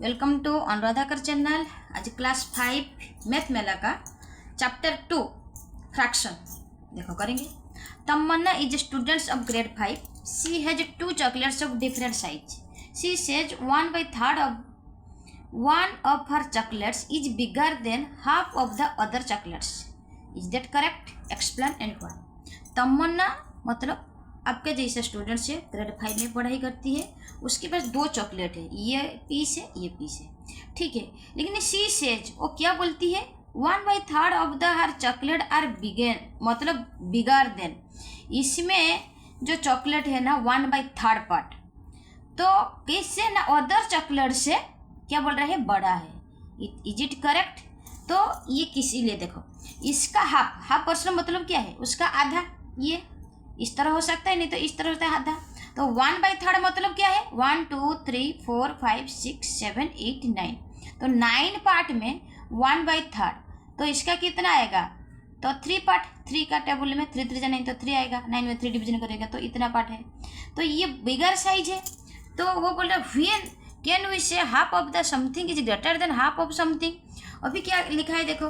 Welcome to अनुराधाकर channel. आज class 5 math Mela का चैप्टर 2 फ्रैक्शन देखो करेंगे। Tamanna is students of grade 5. She has 2 chocolates of different size. She says 1/3 of her chocolates is bigger than half of the other chocolates. Is that correct? Explain and why. तमन्ना मतलब आपके जैसे student से grade 5 में पढ़ाई करती है, उसके पास 2 chocolate है, ये पीस है ये पीस है, ठीक है। लेकिन शी सेज वो क्या बोलती है 1/3 of the her chocolate are बिगेन मतलब बिगर देन। इसमें जो चॉकलेट है ना 1/3 पार्ट तो किससे ना अदर चॉकलेट से क्या बोल रहा है बड़ा है। Is it correct? तो ये किसी लिए देखो इसका हाफ परसेंट मतलब क्या है उसका आधा, ये इस तरह हो सकता है नहीं तो इस तरह होता है आधा। तो 1/3 मतलब क्या है 1 2 3 4 5 6 7 8 9। तो 9 पार्ट में 1/3 तो इसका कितना आएगा तो 3 पार्ट। 3 का टेबल में 3 3 नहीं तो 3 आएगा, 9 में 3 डिवीजन करेगा तो इतना पार्ट है। तो ये बिगर साइज है। तो वो बोल रहे when can we say half of the something is greater than half of something. अभी क्या लिखा है देखो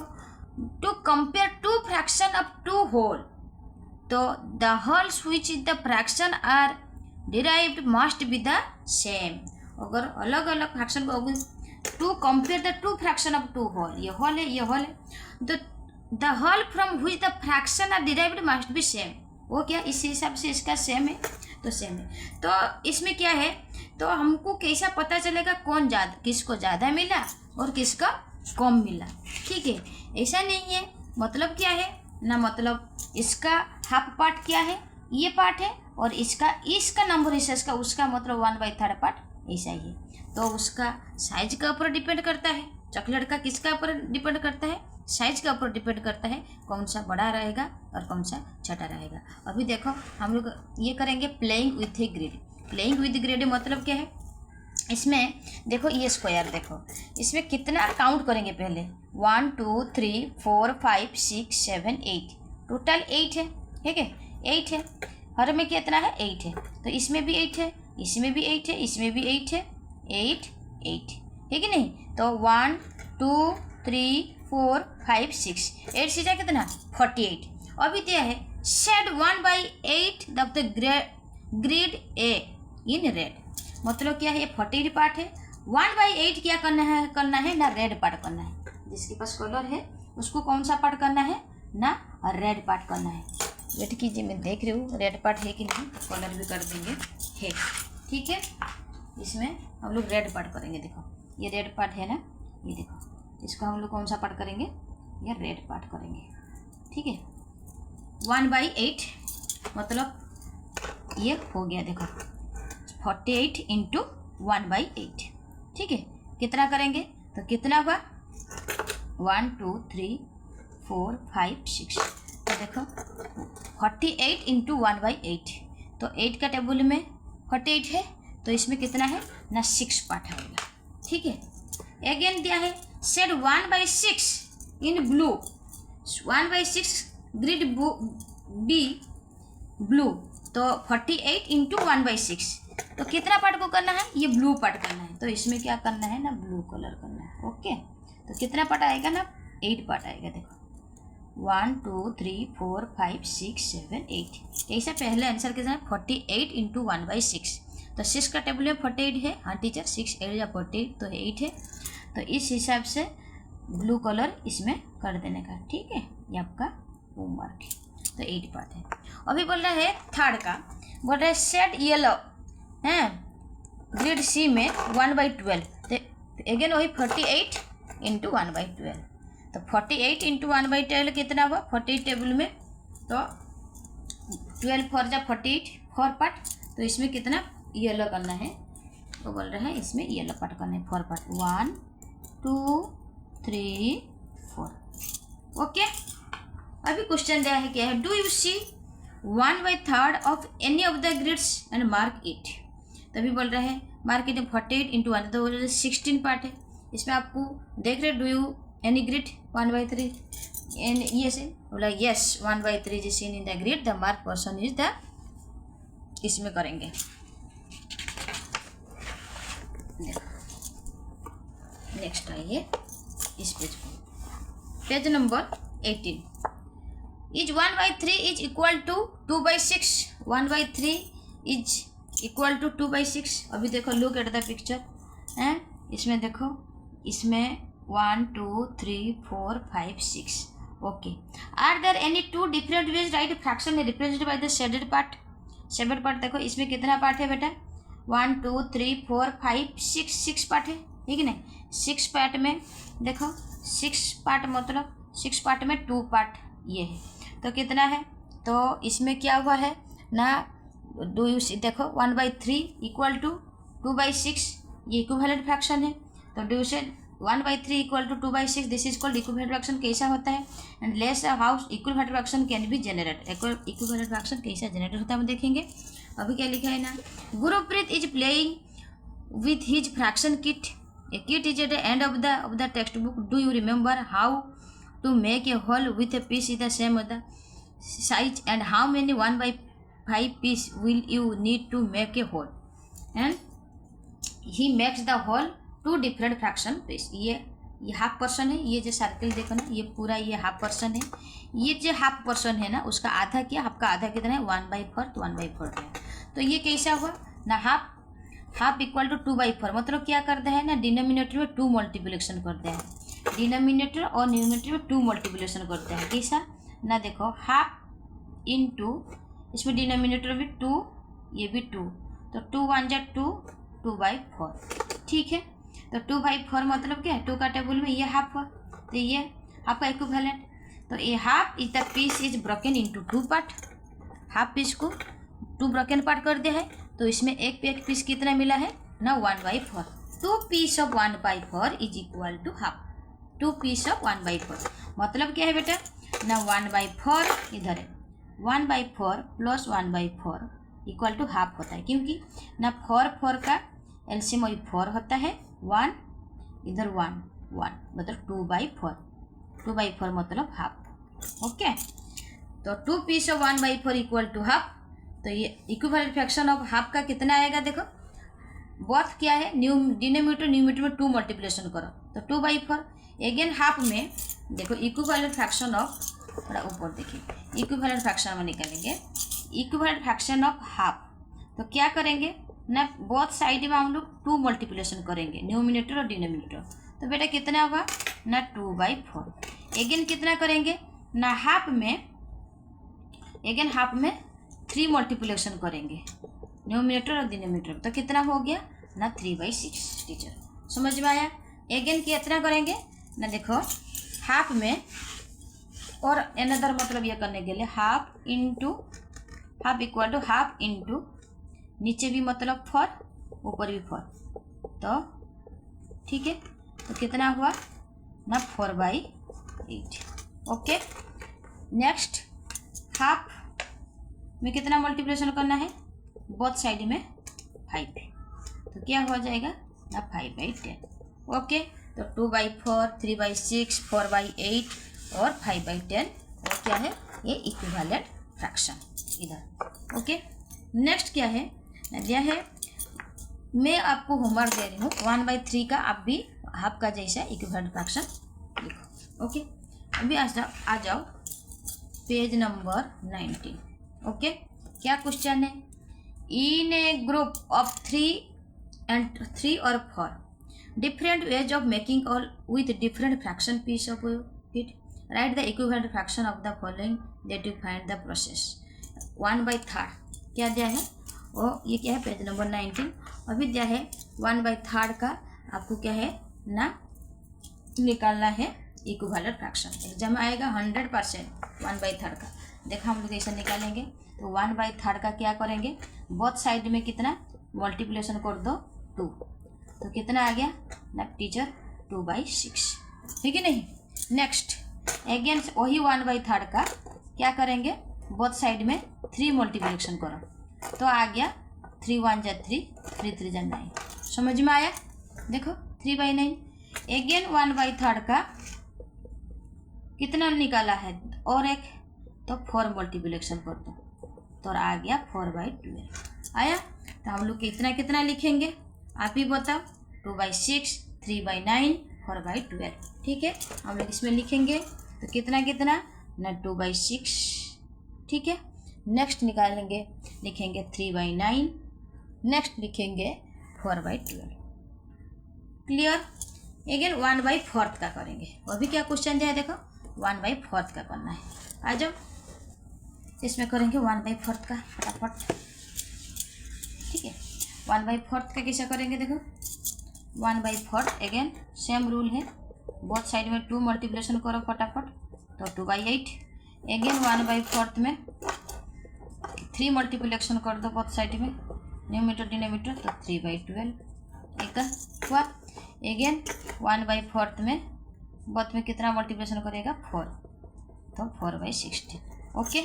to compare 2 fraction of 2 whole. तो the wholes which is the fraction are derived must be the same. अगर अलग अलग fraction को to compare the 2 fraction of 2 whole, ये होल है ये होल है, the whole from which the fraction are derived must B same. वो क्या इस हिसाब से इसका सेम है तो सेम है। तो इसमें क्या है तो हमको कैसा पता चलेगा कौन ज़्यादा किसको ज़्यादा मिला और किसका कम मिला, ठीक है। ऐसा नहीं है मतलब क्या है ना, मतलब इसका हाफ पार्ट क्या है ये पार्ट है और इसका नंबर हिस्सा इसका उसका मतलब 1/3 पार्ट ऐसा ही है। तो उसका साइज के ऊपर डिपेंड करता है, चॉकलेट का किसका ऊपर डिपेंड करता है साइज के ऊपर डिपेंड करता है कौन सा बड़ा रहेगा और कौन सा छोटा रहेगा। अभी देखो हम लोग ये करेंगे playing with a grid. Playing with grid मतलब क्या है, इसमें देखो ये स्क्वायर देखो इसमें कितना काउंट करेंगे पहले 1 2 3 4 5 6 7 8 टोटल 8 है, ठीक है 8 है। हर में कितना है 8 है तो इसमें भी 8 है इसमें भी 8 है इसमें भी 8 है 8 8 है कि नहीं। तो 1 2 3 4 5 6 8 से जा कितना 48। अभी क्या है shade 1/8 of the grid A in red. मतलब क्या है ये 48 पार्ट है 1/8 क्या करना है ना रेड पार्ट करना है। जिसके पास कलर है उसको कौन सा पार्ट करना है ना रेड पार्ट करना है। वेट कीजिए मैं देख रही हूँ रेड पार्ट है कि नहीं, तो कलर भी कर देंगे है, ठीक है। इसमें हम लोग रेड पार्ट करेंगे। देखो ये रेड पार्ट है ना, ये देखो इसको हम लोग कौन सा पार्ट करेंगे ये रेड पार्ट करेंगे, ठीक है। 1/8 मतलब ये हो गया देखो 48 इंटू 1/8, ठीक है। कितना करेंगे तो कितना हुआ 1 2 3 4 5 6। तो देखो 48 इंटू 1/8 तो 8 का टेबल में 48 है तो इसमें कितना है ना 6 पार्ट होगा, ठीक है। अगेन दिया है set 1/6 in blue 1/6 grid B blue. तो 48 इंटू 1/6 तो कितना पार्ट को करना है ये ब्लू पार्ट करना है। तो इसमें क्या करना है ना ब्लू कलर करना है, ओके। तो कितना पार्ट आएगा ना 8 पार्ट आएगा। देखो 1 2 3 4 5 6 7 8 कैसा पहले आंसर कितना 48 इंटू 1/6। तो 6 का टेबल में 48 है, हाँ टीचर 6 8 या 48 तो 8 है। तो इस हिसाब से ब्लू कलर इसमें कर देने का, ठीक है। ये आपका होमवर्क है। तो 8 पार्ट है। अभी बोल रहा है थर्ड का बोल रहा है सेट येलो हैं ग्रिड सी में 1/12। तो अगेन वही 48 इंटू 1/12। तो 48 इंटू 1/12 कितना हुआ 48 टेबल में तो 12 4 जा 48 4 पार्ट। तो इसमें कितना येलो करना है तो बोल रहे हैं इसमें येलो पार्ट करना है 4 पार्ट 1 2 3 4, ओके। अभी क्वेश्चन दिया है क्या है do you see 1/3 of any of the grids and mark it. तभी बोल रहे हैं मार्क इट 48 इंटू 1 तो 16 पार्ट है। इसमें आपको देख रहे do you any grid 1/3 and ये से बोला yes 1/3 is seen in the grid the mark person is the. इसमें करेंगे नेक्स्ट आइए इस पेज को, page number 18। Is 1/3 is equal to 2/6। 1/3 is equal to 2/6। अभी देखो, लुक एट द पिक्चर हैं, इसमें देखो, इसमें 1 2 3 4 5 6। Okay, are there any two different ways right fraction represented by the shaded part. Shaded part देखो, इसमें कितना पार्ट है बेटा, 1 2 3 4 5 6 पार्ट है, ठीक है ना। 6 पार्ट में देखो, 6 पार्ट मतलब 6 पार्ट में 2 पार्ट ये है, तो कितना है, तो इसमें क्या हुआ है ना, डू यू सी, देखो 1/3 इक्वल टू 2/6, ये इक्विवेलेंट फ्रैक्शन है। तो do you say 1/3 equal to 2/6, this is called equivalent fraction. कैसा होता है, and less how equivalent fraction can be generate. Equivalent fraction कैसा जनरेट होता है हम देखेंगे। अभी क्या लिखा है ना, Gurpreet is playing with his fraction kit. A kit is at the end of the textbook. Do you remember how to make a whole with a piece is the same of the size, and how many 1/5 piece will you need to make a hole? And he makes the hole two different fraction piece। ये half person है, ये जो circle देखो ना, ये पूरा ये half person है। ये जो हाफ पर्सन है ना, उसका आधा क्या, आपका आधा कितना है, 1/4, तो 1/4 है। तो ये कैसा हुआ ना, हाफ इक्वल टू 2/4, मतलब क्या करता है ना, डिनोमिनेटर में 2 मल्टीप्लिकेशन करते हैं। डिनोमिनेटर और न्यूमिनेटर में 2 मल्टीप्लिकेशन करते हैं। कैसा ना, देखो हाफ इंटू, इसमें डिनोमिनेटर भी 2, ये भी 2, तो 2 1 जा 2, 2/4, ठीक है। तो 2/4 मतलब क्या है, 2 का टेबल में ये हाफ हुआ, तो ये हाफ का इक्विवेलेंट। तो ये half is the piece is broken into 2 part. Half piece को 2 ब्रोकन पार्ट कर दिया है, तो इसमें एक पीस कितना मिला है ना, 1/4। 2 piece of 1/4 is equal to half. 2 piece of 1/4 मतलब क्या है बेटा ना, 1/4 इधर है, 1/4 प्लस 1/4 इक्वल टू हाफ होता है, क्योंकि ना 4 का एलसीएम वही 4 होता है, 1 इधर 1 मतलब 2/4। 2/4 मतलब हाफ। ओके, तो 2 piece of 1/4 equal to half. तो ये इक्विवेलेंट फ्रैक्शन ऑफ हाफ का कितना आएगा, देखो बोथ क्या है, डिनोमिनेटर में 2 मल्टीप्लिकेशन करो, तो 2/4। अगेन हाफ में देखो इक्विवेलेंट फ्रैक्शन ऑफ, थोड़ा ऊपर देखिए, इक्विवेलेंट फ्रैक्शन में निकालेंगे, इक्विवेलेंट फ्रैक्शन ऑफ हाफ। तो क्या करेंगे ना, बोथ साइड में हम लोग 2 मल्टीप्लिकेशन करेंगे, न्यूमिनेटर और डिनोमिनेटर। तो बेटा कितना हुआ ना, 2/4। अगेन कितना करेंगे ना, हाफ में 3 मल्टीप्लिकेशन करेंगे, न्यूमिनेटर और डिनोमिनेटर। तो कितना हो गया ना, 3/6। टीचर समझ में आया। अगेन कितना करेंगे ना, देखो हाफ में और अनदर, मतलब ये करने के लिए half equal to half into, नीचे भी मतलब 4, ऊपर भी 4, तो ठीक है। तो कितना हुआ ना, 4/8। ओके, नेक्स्ट हाफ में कितना मल्टीप्लिकेशन करना है, बोथ साइड में 5, तो क्या हो जाएगा ना, 5/10। ओके, तो 2/4, 3/6, 4/8 और 5/10, और क्या है ये इक्विवेलेंट फ्रैक्शन इधर। ओके, नेक्स्ट क्या है, दिया है, मैं आपको होमवर्क दे रही हूँ 1/3 का, आप भी हाफ का जैसा इक्विवेलेंट फ्रैक्शन लिखो। ओके, अभी आ जाओ पेज नंबर 19। ओके, क्या क्वेश्चन है, इन ए ग्रुप ऑफ 3 और 4 different ways of making all with different fraction piece of it, write the equivalent fraction of the following that you find the process। 1/3 क्या दिया है, और ये क्या है, पेज नंबर 19। अभी दिया है 1/3 का, आपको क्या है ना, निकालना है इक्विवेलेंट फ्रैक्शन। एग्जाम आएगा 100% 1/3 का। देखा हम लोग कैसे निकालेंगे, तो 1/3 का क्या करेंगे, बोथ साइड में कितना मल्टीप्लिकेशन कर दो 2, तो कितना आ गया ना टीचर, 2/6, ठीक है नहीं। नेक्स्ट अगेन वही 1/3 का क्या करेंगे, बोथ साइड में 3 मल्टीप्लिकेशन करो, तो आ गया 3 1 जा 3, 3 3 जा 9। समझ में आया, देखो 3/9। अगेन 1/3 का कितना निकाला है, और एक, तो 4 मल्टीप्लिकेशन कर दो, तो आ गया 4/12 आया। तो हम लोग कितना लिखेंगे, आप ही बताओ, 2/6, 3/9 4/12। ठीक है, हम लोग इसमें लिखेंगे तो कितना कितना ना 2/6। ठीक है, नेक्स्ट निकालेंगे, लिखेंगे 3/9, नेक्स्ट लिखेंगे 4/12। क्लियर। अगेन 1/4 का करेंगे, वो भी क्या क्वेश्चन दिया है देखो, 1/4 का करना है। आ जाओ इसमें करेंगे 1/4 का फटाफट। ठीक है, 1/4 का कैसा करेंगे देखो, 1/4 अगेन सेम रूल है, बोथ साइड में 2 मल्टीप्लिकेशन करो फटाफट, तो 2/8। अगेन 1/4 में 3 मल्टीप्लिकेशन कर दो बोथ साइड में, न्यूमरेटर डिनोमिनेटर, तो 3/12 एक हुआ। अगेन 1/4 में बोथ में कितना मल्टीप्लिकेशन करेगा 4, तो 4/16। ओके,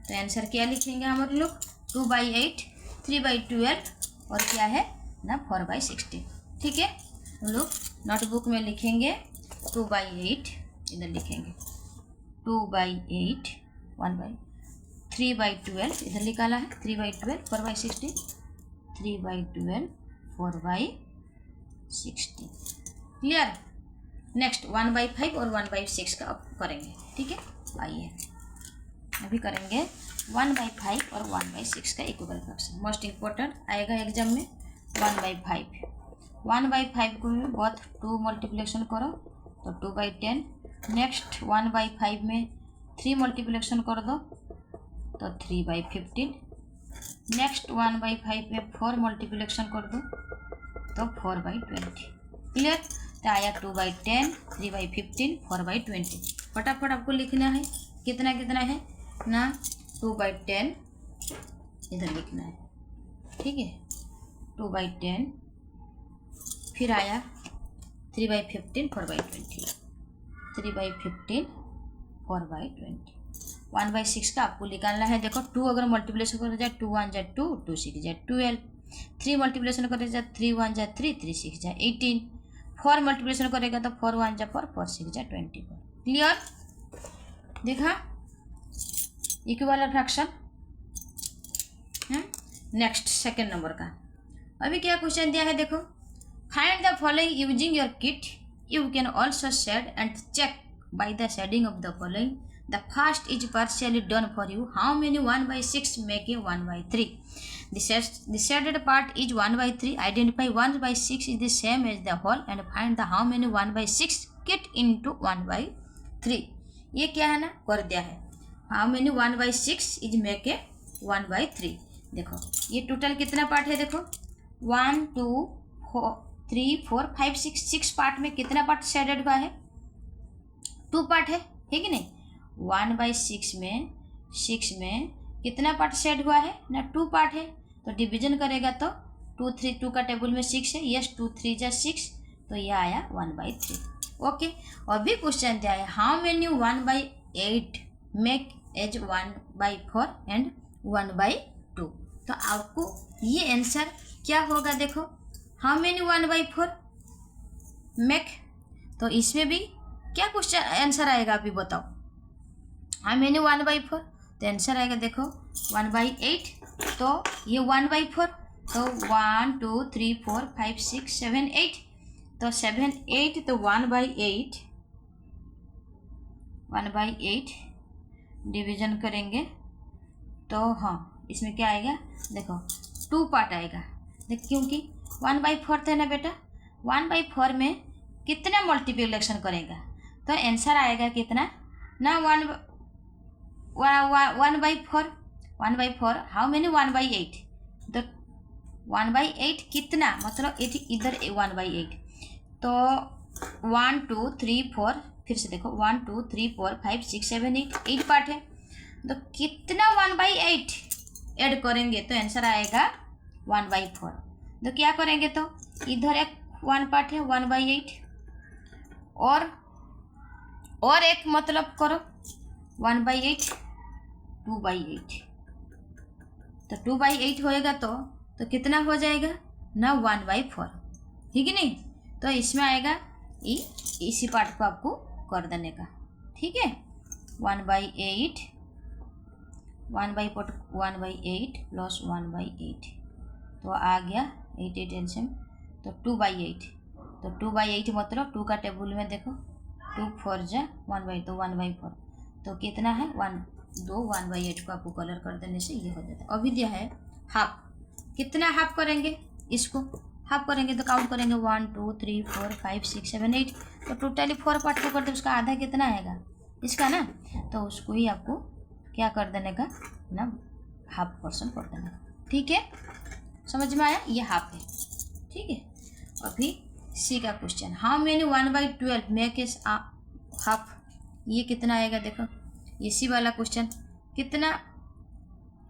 तो आंसर क्या लिखेंगे हम लोग, 2/8, 3/12 और क्या है ना 4/16। ठीक है, हम लोग नोटबुक में लिखेंगे 2/8, इधर लिखेंगे 2/8, 3/12 इधर निकाला है, 3/12 4/16, 3/12 4/16। क्लियर। नेक्स्ट 1/5 और 1/6 का अब करेंगे। ठीक है, आइए अभी करेंगे 1/5 और 1/6 का इक्वल फ्रैक्शन। मोस्ट इम्पोर्टेंट आएगा एग्जाम में 1/5। 1/5 को भी बहुत 2 मल्टीप्लिकेशन करो तो 2/10। नेक्स्ट 1/5 में 3 मल्टीप्लिकेशन कर दो तो 3/15। नेक्स्ट 1/5 में 4 मल्टीप्लिकेशन कर दो तो 4/20। क्लियर। तो आया 2/10, 3/15, 4/20। फटाफट आपको लिखना है कितना कितना है ना, 2/10 इधर लिखना है। ठीक है, 2/10, फिर आया 3/15, 4/20, 3/15, 4/20। 1/6 का आपको निकालना है। देखो 2 अगर मल्टीप्लिकेशन कर जाए 2 1 जाए 2, 2 6 जाए 12, 3 मल्टीप्लिकेशन करे जाए 3 1 जाए 3, 3 6 जाए 18, 4 मल्टीप्लिकेशन करेगा तो 4 1 जाए 4, 4 6 जाए 24। क्लियर। देखा equivalent fraction. Next second number का अभी क्या क्वेश्चन दिया है देखो, find the following using your kit, you can also shade and check by the shading of the following. The first is partially done for you. How many 1/6 make a 1/3? The shaded part is 1/3. Identify 1/6 is the same as the whole and find the how many 1/6 get into 1/3. ये क्या है ना कर दिया है, how many 1/6 is make a 1/3। देखो ये total कितना पार्ट है देखो, 1 2 3 4 5 6 पार्ट में कितना पार्ट शेडेड हुआ है, 2 पार्ट है कि नहीं। 1/6 में 6 में कितना पार्ट शेड हुआ है ना, 2 पार्ट है। तो डिवीजन करेगा तो 2 3 2 का टेबल में 6 है, यस 2 3 जा 6, तो यह आया 1/3। ओके, और भी क्वेश्चन दिया है, how many 1/8 make as 1/4 and 1/2। तो आपको ये आंसर क्या होगा देखो, हाउ मेनी 1/4 मेक, तो इसमें भी क्या क्वेश्चन आंसर आएगा अभी बताओ, हाउ मेनी 1/4, तो आंसर आएगा देखो 1/8, तो ये 1/4, तो 1 2 3 4 5 6 7 8, तो 7 8, तो 1/8 डिवीजन करेंगे तो हाँ इसमें क्या आएगा देखो 2 पार्ट आएगा। देख क्योंकि 1/4 है ना बेटा, 1/4 में कितना मल्टीप्लिकेशन करेगा, तो आंसर आएगा कितना ना 1/4 हाउ मेनी 1/8, तो 1/8 कितना मतलब इधर 1/8, तो 1 2 3 4, फिर से देखो 1 2 3 4 5 6 7 8 पार्ट है, तो कितना 1/8 ऐड करेंगे तो आंसर आएगा 1/4। तो क्या करेंगे तो इधर एक 1 पार्ट है 1/8 और एक मतलब करो 1/8 2/8, तो 2/8 होएगा तो कितना हो जाएगा ना 1/4, ठीक है नहीं। तो इसमें आएगा इसी पार्ट को आपको कर देने का, ठीक है। 1/8 प्लस 1/8, तो आ गया 8 8 एल्सियम, तो 2/8, तो 2/8 मतलब 2 का टेबल में देखो 2 4 जा 1/, तो 1/4, तो कितना है 1 2 1/8 को आपको कलर कर देने से ये हो जाता है। अभी दिया है हाफ, कितना हाफ करेंगे, इसको हाफ करेंगे तो काउंट करेंगे 1 2 3 4 5 6 7 8, तो टोटली 4 पार्ट को कर दे, उसका आधा कितना आएगा इसका ना, तो उसको ही आपको क्या कर देने का ना, हाफ पोर्शन कर देने का। ठीक है, समझ में आया, ये हाफ है। ठीक है, अभी सी का question, how many 1/12 make is half, ये कितना आएगा देखो, ये सी वाला क्वेश्चन कितना,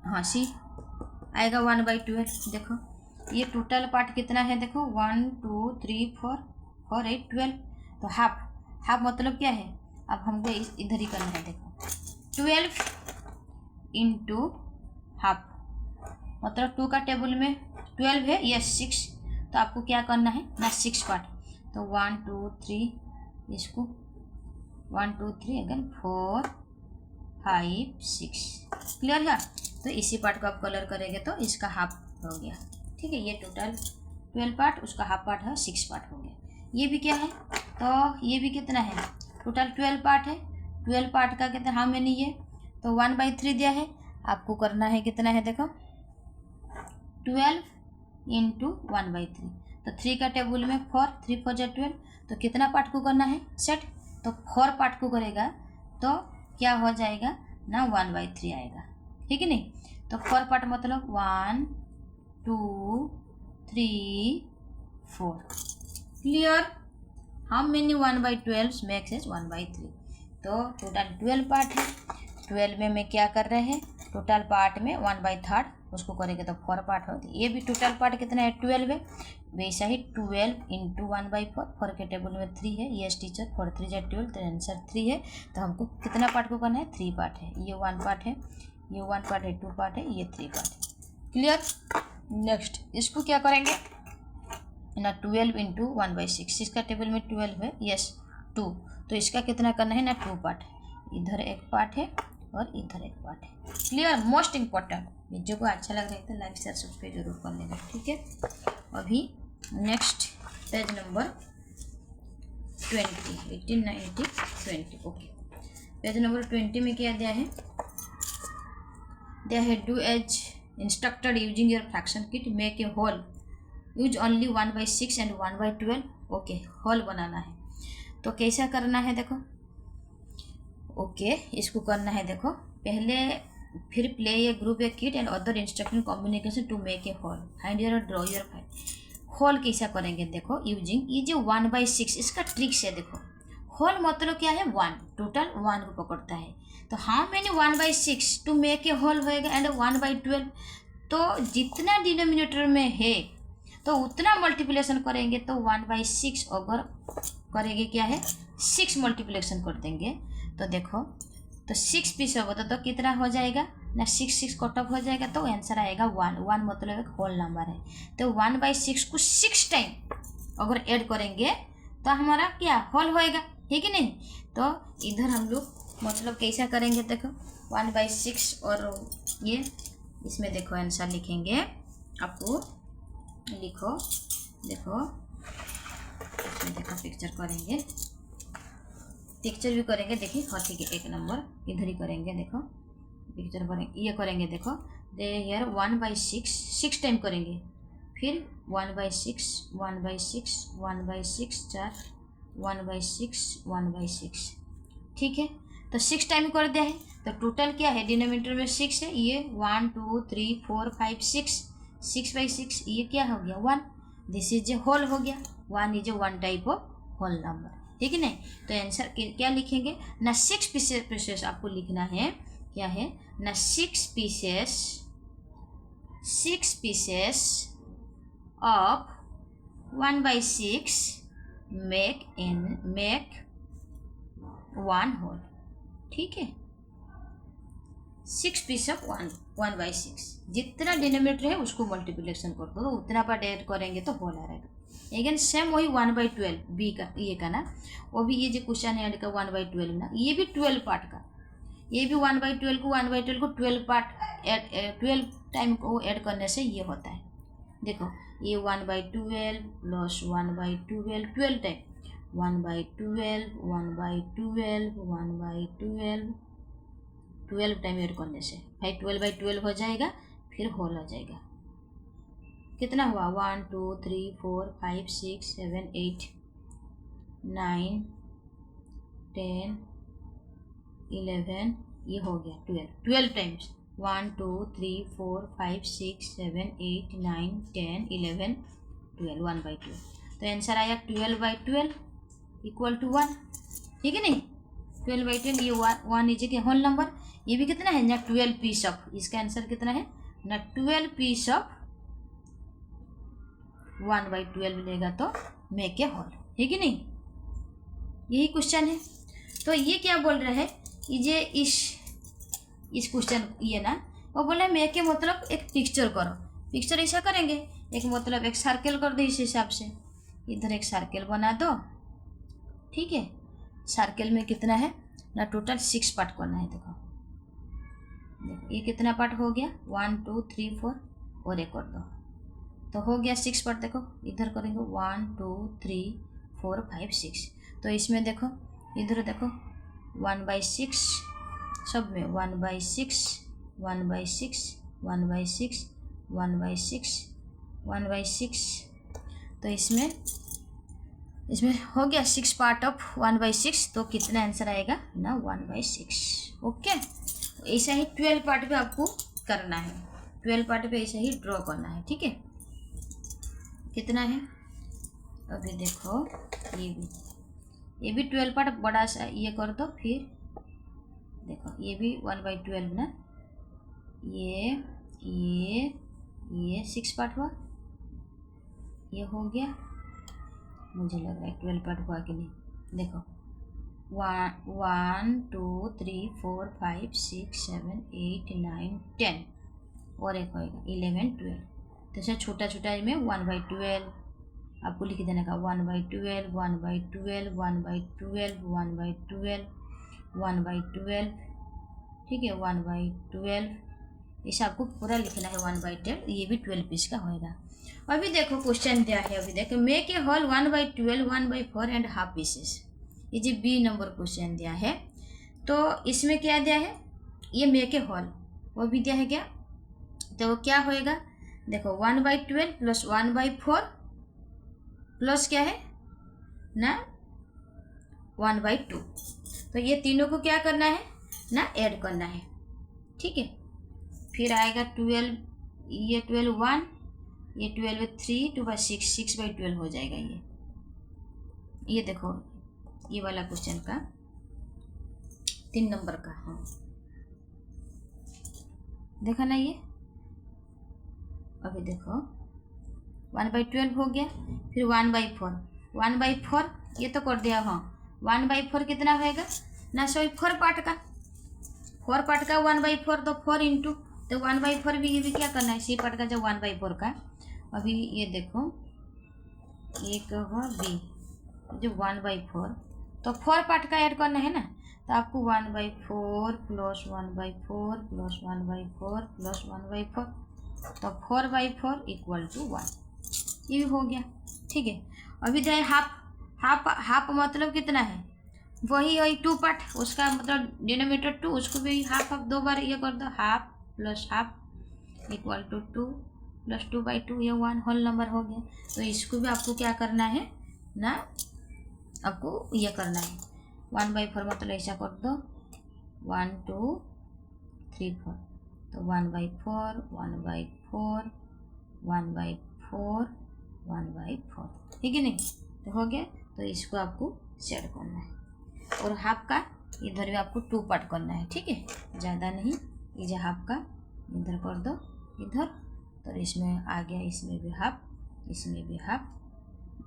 हाँ सी आएगा 1/12। देखो ये टोटल पार्ट कितना है, देखो 1 2 3 4 4 8 12, तो हाफ, हाफ मतलब क्या है, अब हमको इधर ही करना है, देखो 12 इंटू हाफ, मतलब 2 का टेबल में 12 है, यस 6, तो आपको क्या करना है ना 6 पार्ट, तो 1 2 3, इसको 1 2 3 अगेन 4 5 6, क्लियर है। तो इसी पार्ट को आप कलर करेंगे तो इसका हाफ हो गया। ठीक है, ये टोटल 12 पार्ट, उसका हाफ पार्ट है 6 पार्ट हो गया। ये भी क्या है, तो ये भी कितना है, टोटल 12 पार्ट है, 12 पार्ट का कितना, हाँ मैंने ये तो 1/3 दिया है, आपको करना है कितना है देखो 12 इंटू 1/3, तो 3 का टेबल में 4 3 4 जा 12, तो कितना पार्ट को करना है सेट, तो 4 पार्ट को करेगा तो क्या हो जाएगा ना 1/3 आएगा। ठीक है नहीं, तो 4 पार्ट मतलब 1 2 3 4, clear. How many 1/12 makes is 1/3, तो टोटल 12 पार्ट है, 12 में मैं क्या कर रहे हैं, टोटल पार्ट में 1/3 उसको करेंगे तो 4 पार्ट होते, ये भी टोटल पार्ट कितना है 12 है, वैसा ही 12 इंटू 1/4, 4 के टेबल में 3 है, यस टीचर 4 3 जा 12, तो आंसर 3 है। तो हमको कितना पार्ट को करना है 3 पार्ट है, ये 1 पार्ट है, ये 1 पार्ट है, 2 पार्ट है, ये 3 पार्ट है, क्लियर। नेक्स्ट इसको क्या करेंगे ना 12 इंटू 1/6, इसका टेबल में 12 है, यस 2, तो इसका कितना करना है ना 2 पार्ट, इधर एक पार्ट है और इधर एक पार्ट है, क्लियर। मोस्ट इम्पोर्टेंट, वीडियो को अच्छा लग रहा है तो लाइक शेयर सब्सक्राइब जरूर कर लेना। ठीक है, अभी next page number 20, 18 19 20, okay. Page number 20 में क्या दिया है, do as instructed using your fraction kit, make a whole, use only 1/6 and 1/12, okay whole बनाना है। तो कैसा करना है देखो, ओके इसको करना है देखो, पहले फिर play a group a kit and other instruction communication to make a whole, find your draw your find. Whole कैसा करेंगे देखो, यूजिंग ये जो 1/6 इसका ट्रिक्स है देखो, होल मतलब क्या है 1, टोटल 1 को पकड़ता है, तो how many 1/6 to make a whole होएगा एंड 1/12, तो जितना डिनोमिनेटर में है तो उतना मल्टीप्लिकेशन करेंगे, तो 1/6 अगर करेंगे क्या है 6 मल्टीप्लिकेशन कर देंगे, तो देखो तो 6 पीस होगा तो कितना हो जाएगा ना 6 6 कट ऑफ हो जाएगा, तो आंसर आएगा 1, 1 मतलब एक होल नंबर है, तो 1/6 को 6 टाइम अगर ऐड करेंगे तो हमारा क्या होल होएगा, ठीक है नहीं। तो इधर हम लोग मतलब कैसा करेंगे देखो 1/6 और ये इसमें देखो आंसर लिखेंगे, आपको लिखो देखो इसमें देखो पिक्चर करेंगे, पिक्चर भी करेंगे, देखिए हाँ ठीक है, एक नंबर इधर ही करेंगे, देखो पिक्चर करेंगे, ये करेंगे देखो दे यार 1/6 6 टाइम करेंगे, फिर 1/6 1/6 1/6 4 1/6 1/6, ठीक है। तो 6 टाइम कर दिया है, तो टोटल क्या है डिनोमिनेटर में 6 है, ये 1 2 3 4 5 6 6/6, ये क्या हो गया 1, दिस इज ए होल हो गया, 1 is a 1 type of whole number, ठीक है नहीं। तो आंसर क्या लिखेंगे ना 6 पीसेस आपको लिखना है, क्या है ना 6 पीसेस ऑफ 1/6 मेक 1 होल, ठीक है। 6 पीस ऑफ 1/6, जितना डिनोमिनेटर है उसको मल्टीप्लिकेशन कर दो, तो उतना पर ऐड करेंगे तो होल आ रहेगा। अगेन सेम वही 1/12 बी का, ये का ना वो भी ये जो क्वेश्चन है का 1/12 ना, ये भी 12 पार्ट का, ये भी 1/12 को 12 पार्ट 12 टाइम को ऐड करने से ये होता है। देखो ये 1/12 प्लस 1/12 12 टाइम 1/12 1/12 1/12 12 टाइम ऐड करने से भाई 12/12 हो जाएगा, फिर होल हो जाएगा। कितना हुआ 1 2 3 4 5 6 7 8 9 10 11 ये हो गया 12 टाइम्स 1 2 3 4 5 6 7 8 9 10 11 12 1/12। तो आंसर आया 12/12 इक्वल टू 1, ठीक है नहीं। 12/12 ये 1 नीचे के होल नंबर, ये भी कितना है ना 12 पीस ऑफ, इसका आंसर कितना है ना 12 पीस ऑफ 1/12 मिलेगा तो मेक ए होल, ठीक है नहीं। यही क्वेश्चन है। तो ये क्या बोल रहा है कि जे इस क्वेश्चन ये ना वो बोले मेक ए मतलब एक पिक्चर करो, पिक्चर ऐसा करेंगे एक मतलब एक सर्कल कर दो, इस हिसाब से इधर एक सर्कल बना दो, ठीक है। सर्कल में कितना है ना टोटल 6 पार्ट करना है। देखो ये कितना पार्ट हो गया 1 2 3 4 और एक कर दो तो हो गया 6 पार्ट। देखो इधर करेंगे 1 2 3 4 5 6। तो इसमें देखो इधर देखो 1/6 सब में 1/6 1/6 1/6 1/6 1/6। तो इसमें हो गया 6 पार्ट ऑफ 1/6। तो कितना आंसर आएगा ना 1/6। ओके, ऐसा ही 12 पार्ट पे आपको करना है, 12 पार्ट पे ऐसा ही ड्रॉ करना है, ठीक है। कितना है अभी देखो ये भी 12 पार्ट बड़ा सा ये कर दो, फिर देखो ये भी 1/12 ना, ये 6 पार्ट हुआ, ये हो गया। मुझे लग रहा है 12 पार्ट हुआ कि नहीं। देखो 1 2 3 4 5 6 7 8 9 10 और एक होएगा 11 12। तो ऐसा छोटा छोटा में 1/12 आपको लिख देने का 1/12 1/12 1/12 1/12 1/12, ठीक है 1/12 ऐसा आपको पूरा लिखना है 1/12। ये भी 12 पीस का होएगा। अभी देखो क्वेश्चन दिया है, अभी देखो make a whole 1/12 1/4 and half pieces. ये जो बी नंबर क्वेश्चन दिया है, तो इसमें क्या दिया है ये मेक ए होल वो भी दिया है क्या, तो वो क्या होएगा देखो 1/12 प्लस 1/4 प्लस क्या है ना 1/2। तो ये तीनों को क्या करना है ना ऐड करना है, ठीक है। फिर आएगा 12, ये 12 1, ये 12 3 2/6 6/12 हो जाएगा। ये देखो ये वाला क्वेश्चन का 3 नंबर का, हाँ देखा ना ये। अभी देखो 1/12 हो गया, फिर 1/4 1/4 ये तो कर दिया, हाँ 1/4 कितना होएगा ना सॉरी 4 पार्ट का 1/4 तो 4 इंटू, तो 1/4 भी ये भी क्या करना है सी पार्ट का जो 1/4 का। अभी ये देखो एक हुआ बी जो 1/4, तो 4 पार्ट का ऐड करना है ना, तो आपको 1/4 प्लस 1/4 प्लस 1/4 प्लस 1/4, तो 4/4 इक्वल टू 1। ये भी हो गया, ठीक है। अभी जो है हाफ मतलब कितना है वही 2 पार्ट, उसका मतलब डिनोमिनेटर 2, उसको भी हाफ 2 बार ये कर दो, half plus half equal to 2 plus 2/2 ये 1 होल नंबर हो गया। तो इसको भी आपको क्या करना है ना आपको ये करना है 1/4 मतलब ऐसा कर दो 1 2 3 4, तो 1/4 1/4 1/4 1/4, ठीक है नहीं, तो हो गया। तो इसको आपको सेट करना है और हाफ का इधर भी आपको 2 पार्ट करना है, ठीक है, ज़्यादा नहीं। ये जो हाफ का इधर कर दो इधर, तो इसमें आ गया, इसमें भी हाफ इसमें भी हाफ।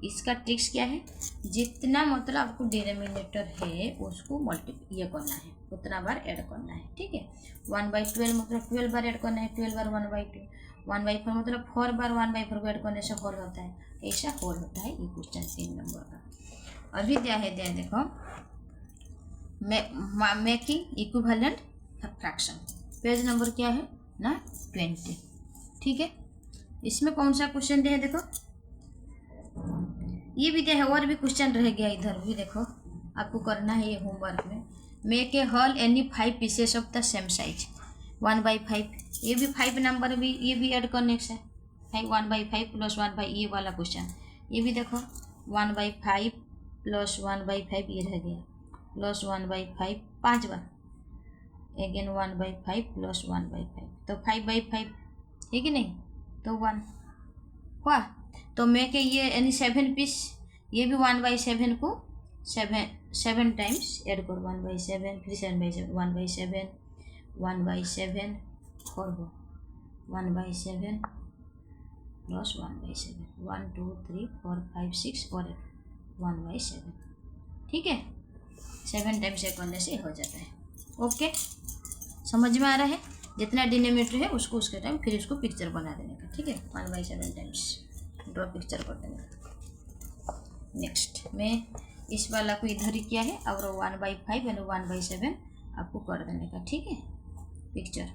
इसका ट्रिक्स क्या है जितना मतलब आपको डिनोमिनेटर है उसको ये करना है उतना बार ऐड करना है, ठीक है। 1/12 मतलब 12 बार ऐड करना है, 12 बार 1/2, 1/4 मतलब 4 बार 1/4 को ऐड करने से होल होता है, ऐसा होल होता है। ये क्वेश्चन 3 नंबर का अभी दिया है देखो making equivalent fraction, page number क्या है ना 20, ठीक है। इसमें कौन सा क्वेश्चन दिया है देखो, ये भी दिया है, और भी क्वेश्चन रह गया इधर भी देखो, आपको करना है ये होमवर्क में। Make a hall any 5 pieces of the same size 1/5, ये भी 5 नंबर भी, ये भी ऐड करने से है 1/5 प्लस 1 बाई, ये वाला क्वेश्चन ये भी देखो 1/5 प्लस 1/5 ये रह गया, प्लस 1/5 5 बार, अगेन 1/5 प्लस 1/5, तो 5/5 है कि नहीं, तो 1 हुआ। तो मैं के ये यानी 7 पीस, ये भी 1/7 को 7 टाइम्स ऐड करो, 1/7 फिर 7/7 1/7 1/7 4 1/7 प्लस 1/7 1 2 3 4 5 6 और 1/7, ठीक है। 7 टाइम्स से करने से हो जाता है। ओके, समझ में आ रहा है, जितना डिनोमिनेटर है उसको उसके टाइम फिर उसको पिक्चर बना देने का, ठीक है। 1/7 टाइम्स ड्रॉ पिक्चर कर देने का। नेक्स्ट मैं इस वाला को इधर ही किया है, और 1/5 यानी 1/7 आपको कर देने का, ठीक है, पिक्चर,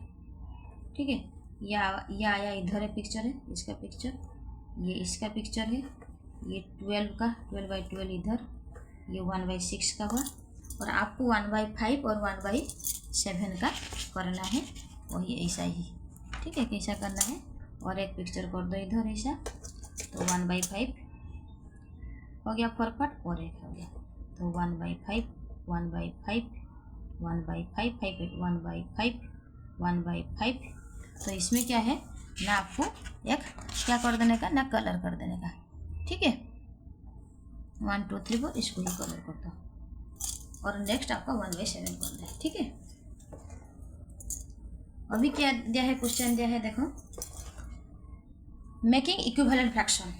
ठीक है। या आया इधर है पिक्चर है, इसका पिक्चर, ये इसका पिक्चर है, ये 12 का 12/12 इधर, ये 1/6 का हुआ, और आपको 1/5 और 1/7 का करना है, वही ऐसा ही, ठीक है। कैसा करना है, और एक पिक्चर कर दो इधर ऐसा, तो 1/5 हो गया फॉर पार्ट, और एक हो गया, तो 1/5 1/5 1/5 1/5 1/5। तो इसमें क्या है ना, आपको एक क्या कर देने का ना, कलर कर देने का, ठीक है। 1 2 3 4 इसको ही कलर कर दो, और नेक्स्ट आपका 1/7 करना है, ठीक है। अभी क्या दिया है, क्वेश्चन दिया है देखो, making equivalent fraction.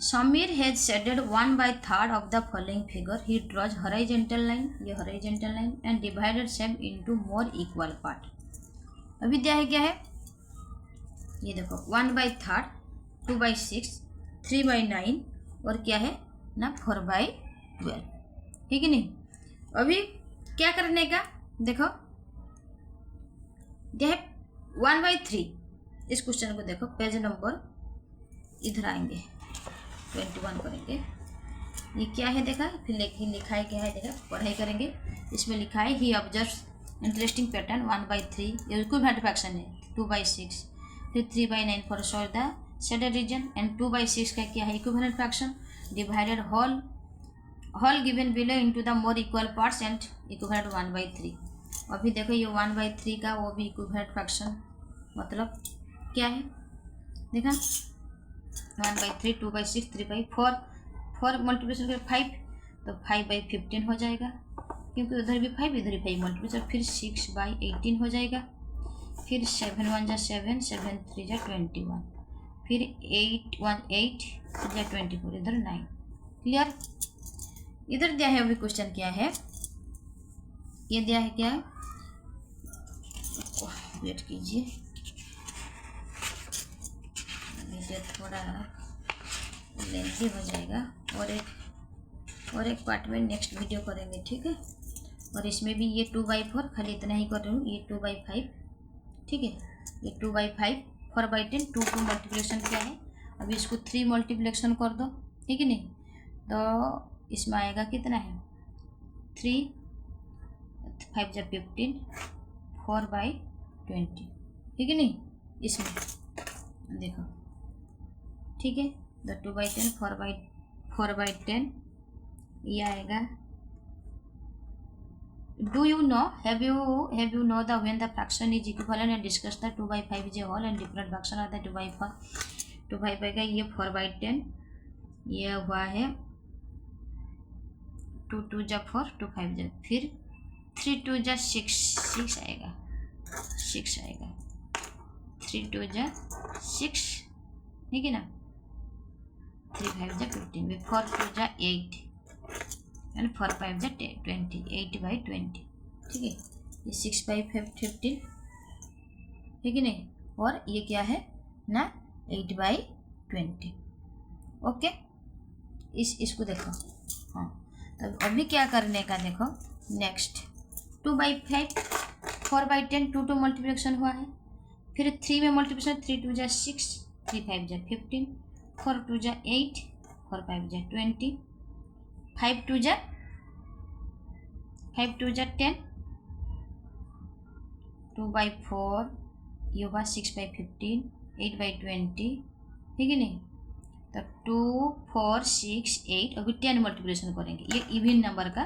Sameer has shaded 1/3 of the following figure, he draws horizontal line, ये horizontal line, and divided same into more equal part. अभी दिया है क्या है, ये देखो 1/3 2/6 3/9 और क्या है ना 4/12, ठीक है नहीं। अभी क्या करने का देखो, क्या है 1/3, इस क्वेश्चन को देखो, पेज नंबर इधर आएंगे 21 करेंगे, ये क्या है देखा, फिर लिखा है क्या है देखा, पढ़ाई करेंगे। इसमें लिखा है ही ऑब्जर्व्स इंटरेस्टिंग पैटर्न 1/3, ये इक्विवेलेंट फ्रैक्शन है 2/6, फिर 3/9 for show the shaded region, and 2/6 का क्या है equivalent fraction, divided whole given below into the more equal parts and equivalent 1/3। अभी देखो ये 1/3 का वो भी इक्विवेलेंट फ्रैक्शन मतलब क्या है देखा, 1/3 2/6 3/4 4 मल्टीप्लिकेशन कर 5, तो 5/15 हो जाएगा, क्योंकि उधर भी 5 इधर भी 5 मल्टीप्लिकेशन, फिर 6/18 हो जाएगा, फिर 7 1 जा 7 7 3 जा 21, फिर 8 1 8 जा 24, इधर 9। क्लियर। इधर दिया है, अभी क्वेश्चन क्या है, ये दिया है क्या, वेट कीजिए, वीडियो थोड़ा लेंथी हो जाएगा, और एक पार्ट में नेक्स्ट वीडियो करेंगे, ठीक है। और इसमें भी ये 2/4 खाली इतना ही कर रही हूँ, ये 2/5, ठीक है, ये 2/5 4/10 2 मल्टीप्लिकेशन क्या है, अभी इसको 3 मल्टीप्लिकेशन कर दो, ठीक है नहीं, तो इसमें आएगा कितना है 3 5 जा 15 4/20, ठीक है नहीं, इसमें देखो, ठीक है। तो 2/10 4/10 ये आएगा। Do you know, have you know the when the fraction is equivalent and discuss the 2/5 is a whole and different fraction are the 2/5 का ये 4/10 ये हुआ है 2 2 जा 4 2 5 जा, फिर 3 2 जा 6 आएगा 6 आएगा, 3 2 जा 6, ठीक है ना, 3 5 जा 15, 4 2 जा 8 एंड 4 5 जा 20, 8/20, ठीक है। ये 6/15, ठीक है नहीं, और ये क्या है ना 8/20, ओके। इसको देखो, हाँ, तो अभी क्या करने का देखो, नेक्स्ट 2/5 4/10 2 2 मल्टीप्लिकेशन हुआ है, फिर 3 में मल्टीप्लिकेशन 3 2 जा 6 3 5 जा 15, 4 2 जा 8, 4 5 जा 20, 5 2 जा 10, 2 by 4, ये होगा 6 by 15, 8 by 20, ठीक है नहीं। तो 2 4 6 8, अभी 10 मल्टीप्लिकेशन करेंगे, ये इवन नंबर का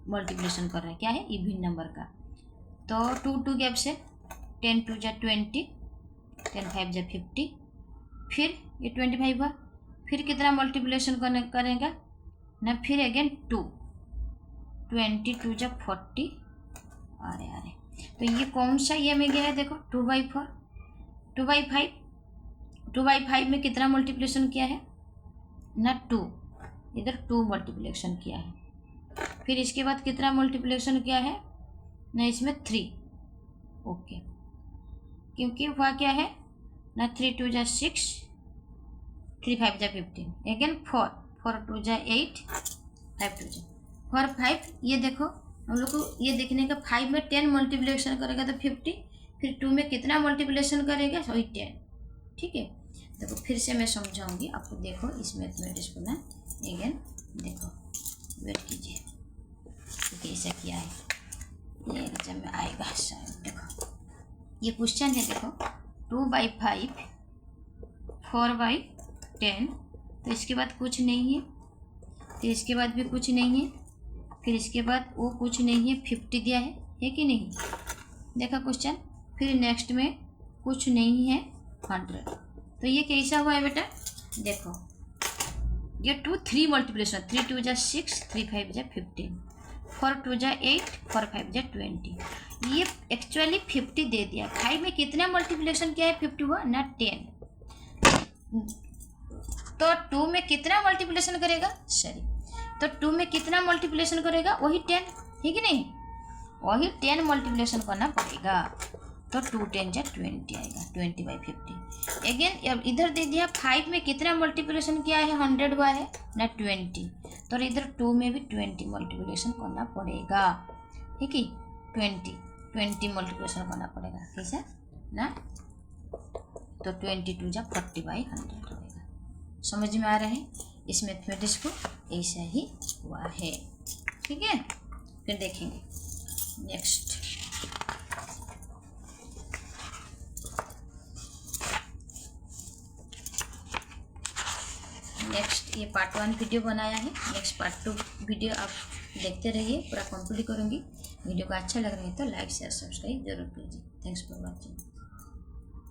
मल्टीप्लिकेशन कर रहे हैं, क्या है इवन नंबर का। तो 2 2 गैप से 10 2 जा 20, 10 5 जा 50, फिर ये 25 हुआ, फिर कितना मल्टीप्लिकेशन करेगा ना, फिर अगेन 2, 22 जा 40, अरे तो ये कौन सा ये में गया है, देखो 2 by 4, 2 by 5, 2 by 5 में कितना मल्टीप्लिकेशन किया है ना 2, इधर 2 मल्टीप्लिकेशन किया है, फिर इसके बाद कितना मल्टीप्लिकेशन किया है ना इसमें 3, ओके, क्योंकि हुआ क्या है ना 3 2 जा 6, 3 5 जा 15, अगेन 4 4 2 जा 8, 5 2 जा 4 5, ये देखो हम लोग को ये देखने का 5 में 10 मल्टीप्लिकेशन करेगा तो 50, फिर 2 में कितना मल्टीप्लिकेशन करेगा वही 10, ठीक है। देखो फिर से मैं समझाऊंगी आपको, देखो इस मैथमेटिक्स को ना अगेन देखो, वेट कीजिए क्योंकि ऐसा किया है, ये एग्जाम में आएगा शायद। देखो ये क्वेश्चन है, देखो 2 by 5, 4 by 10, तो इसके बाद कुछ नहीं है, तो इसके बाद भी कुछ नहीं है, फिर इसके बाद वो कुछ नहीं है, 50 दिया है कि नहीं, देखा क्वेश्चन। फिर नेक्स्ट में कुछ नहीं है 100, तो ये कैसा हुआ है बेटा, देखो ये 2 3 मल्टीप्लिकेशन, 3 2 जा 6, 3 5 जा 15, 4 2 जा 8, 4 5 जा 20, ये एक्चुअली 50 दे दिया। 5 में कितना मल्टीप्लिकेशन किया है 50 हुआ ना 10, तो 2 में कितना मल्टीप्लिकेशन करेगा, सॉरी, तो 2 में कितना मल्टीप्लिकेशन करेगा वही 10, ठीक है नहीं, वही 10 मल्टीप्लिकेशन करना पड़ेगा, तो 2 10 जा 20 आएगा, 20 by 50। अगेन अब इधर दे दिया 5 में कितना मल्टीप्लिकेशन किया है 100 हुआ है ना 20, तो इधर 2 में भी 20 मल्टीप्लिकेशन करना पड़ेगा, ठीक है 20 मल्टीप्लिकेशन करना पड़ेगा, कैसा ना, तो 22 जा 40 by 100 होगा। समझ में आ रहा है, इस मैथमेटिक्स को ऐसा ही हुआ है, ठीक है। फिर देखेंगे नेक्स्ट, ये पार्ट 1 वीडियो बनाया है, नेक्स्ट पार्ट 2 वीडियो आप देखते रहिए, पूरा कंप्लीट करूँगी। वीडियो को अच्छा लग रहा है तो लाइक शेयर सब्सक्राइब जरूर कीजिए। Thanks for watching.